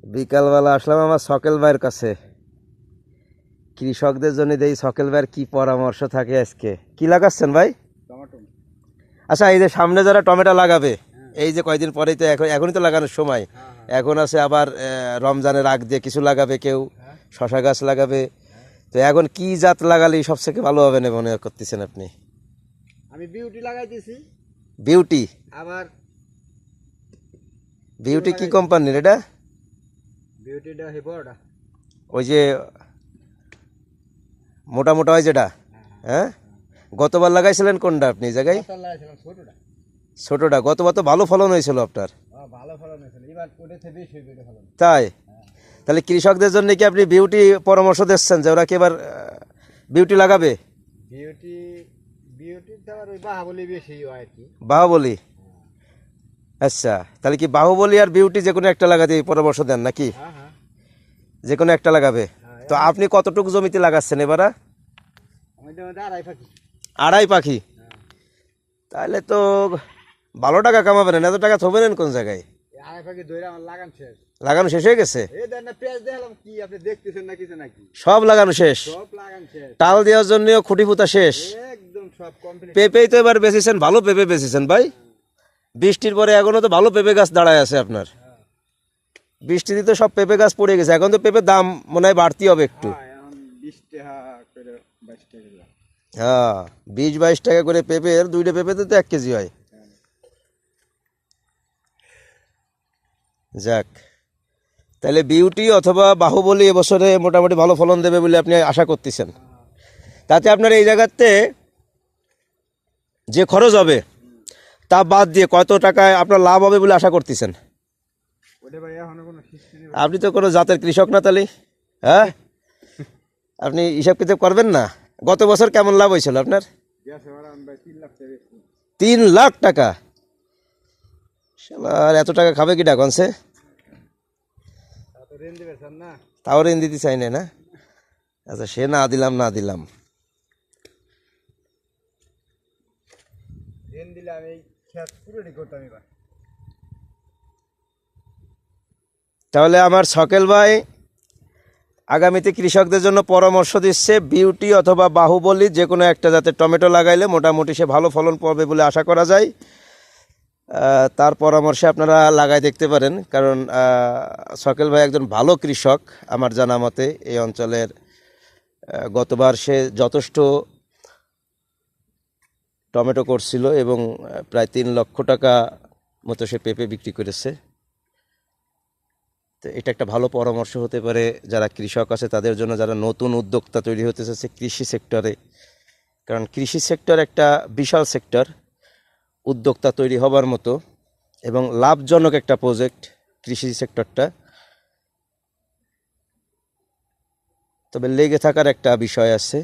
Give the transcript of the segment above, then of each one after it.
বিকালবেলা আসলাম আমার সকেল ভাইয়ের কাছে। কৃষকদের জন্য এই সকেল ভাইয়ের কি পরামর্শ থাকে আজকে? কি লাগাচ্ছেন ভাই? টমেটো। আচ্ছা, এই যে সামনে যারা টমেটো লাগাবে, এই যে কয়দিন পরেই তো এখনই তো লাগানোর সময়, এখন আছে আবার রমজানের আগ দিয়ে কিছু লাগাবে, কেউ শশা গাছ লাগাবে। তো এখন কি জাত লাগালে সবথেকে ভালো হবে না মনে করতেছেন আপনি? আমি বিউটি লাগাইতেছি। বিউটি? আবার বিউটি কি কোম্পানির এটা? বিউটিটা হেবড়া। ওই যে মোটা মোটা হয় যেটা, হ্যাঁ? গতবার লাগাইছিলেন কোনটা আপনি এই জায়গায়? লাগাইছিলাম ছোটটা। ছোটটা? গতবার তো ভালো ফলন হয়েছিল আপনার। ভালো ফলন হয়েছিল, এবার ওটাতে বেশি হইবে ফলন। তাই? তাহলে কৃষকদের জন্য কি আপনি বিউটি পরামর্শ দিচ্ছেন যে ওরা কি এবার বিউটি লাগাবে? বিউটি বিউটির তো আবার ওই বাহাবলি বেশি হয় আর কি। বাহুবলী? আচ্ছা, তাহলে কি বাহুবলী আর বিউটি যে কোনো একটা লাগাতে পরামর্শ দেন নাকি? হ্যাঁ হ্যাঁ যে কোনো একটা লাগাবে? তো আপনি কতটুকু জমিতে লাগাচ্ছেন এবার? আমাদের মধ্যে আড়াই পাখি। আড়াই পাখি? তাহলে তো ভালো টাকা কামাবেন। এত টাকা থবেন কোন জায়গায়? আড়াই পাখি ধরে আমার লাগান শেষ। লাগানো শেষ হয়ে গেছে? এই দেন না, পেঁয়াজ দেখলাম কি আপনি দেখতেছেন না কিছু নাকি? সব লাগানো শেষ? সব লাগান শেষ। টাল দেওয়ার জন্য খুঁটি পুঁতা শেষ? একদম সব কমপ্লিট। পেঁপেই তো এবার বেচেছেন, ভালো পেঁপে বেচেছেন ভাই। বৃষ্টির পরে এখনো তো ভালো পেঁপে গাছ দাঁড়ায় আছে আপনার। বৃষ্টিতে তো সব পেঁপে গাছ পড়ে গেছে, এখন তো পেঁপের দাম মনে হয় বাড়তি হবে একটু। এখন 20 টাকা করে 22 টাকা করে। হ্যাঁ, 20-22 টাকা করে পেঁপের, দুইটা পেঁপেতে তো 1 কেজি হয়। যাক, তাহলে বিউটি অথবা বাহুবলী এবছরে মোটামুটি ভালো ফলন দেবে বলে আপনি আশা করতেছেন। তাতে আপনার এই জায়গাতে যে খরচ হবে তা বাদ দিয়ে কত টাকায় আপনার লাভ হবে বলে আশা করতেছেন? ওটা ভাই এখনো কোনো সিস্টেম নেই। আপনি তো কোনো জাতের কৃষক না তাহলে, হ্যাঁ? আপনি হিসাব কিতাব করবেন না? গত বছর কেমন লাভ হয়েছিল আপনার? গ্যাস ওরা আমি ভাই 3 লাখ টাকা বেচছি। 3 লাখ টাকা? শালার এত টাকা খাবে কি ডাকনছে? তা তো রেন দিবেন না। তাও ঋণ দিতে চাই না? আচ্ছা, সে না দিলাম। রেন দিলে আমি এই খেত পুরোটি করতাম এবার। তাহলে আমার সকেল ভাই আগামীতে কৃষকদের জন্য পরামর্শ দিচ্ছে বিউটি অথবা বাহুবলী যে কোনো একটা জাতের টমেটো লাগাইলে মোটামুটি সে ভালো ফলন পাবে বলে আশা করা যায়। তার পরামর্শে আপনারা লাগাই দেখতে পারেন, কারণ সকেল ভাই একজন ভালো কৃষক আমার জানা মতে। এই অঞ্চলের গতবার সে যথেষ্ট টমেটো করছিল এবং প্রায় 3 লক্ষ টাকা মতো সে পেঁপে বিক্রি করেছে। তো এটা একটা ভালো পরামর্শ হতে পারে যারা কৃষক আছে তাদের জন্য, যারা নতুন উদ্যোক্তা তৈরি হতে চাচ্ছে কৃষি সেক্টরে। কারণ কৃষি সেক্টর একটা বিশাল সেক্টর, উদ্যোক্তা তৈরি হবার মতো এবং লাভজনক একটা প্রজেক্ট কৃষি সেক্টরটা। তবে লেগে থাকার একটা বিষয় আছে,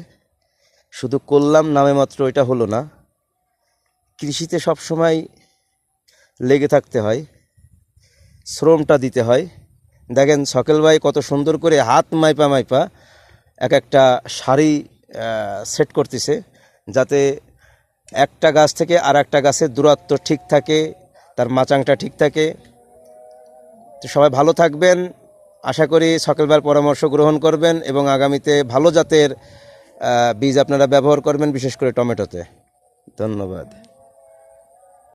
শুধু করলাম নামে মাত্র এটা হলো না। কৃষিতে সবসময় লেগে থাকতে হয়, শ্রমটা দিতে হয়। দেখেন সকেল ভাই কত সুন্দর করে হাত মাইপা এক একটা সারি সেট করতেছে, যাতে একটা গাছ থেকে আর একটা গাছের দূরত্ব ঠিক থাকে, তার মাচাংটা ঠিক থাকে। তো সবাই ভালো থাকবেন, আশা করি সকেল ভাইয়ের পরামর্শ গ্রহণ করবেন এবং আগামীতে ভালো জাতের বীজ আপনারা ব্যবহার করবেন, বিশেষ করে টমেটোতে। ধন্যবাদ।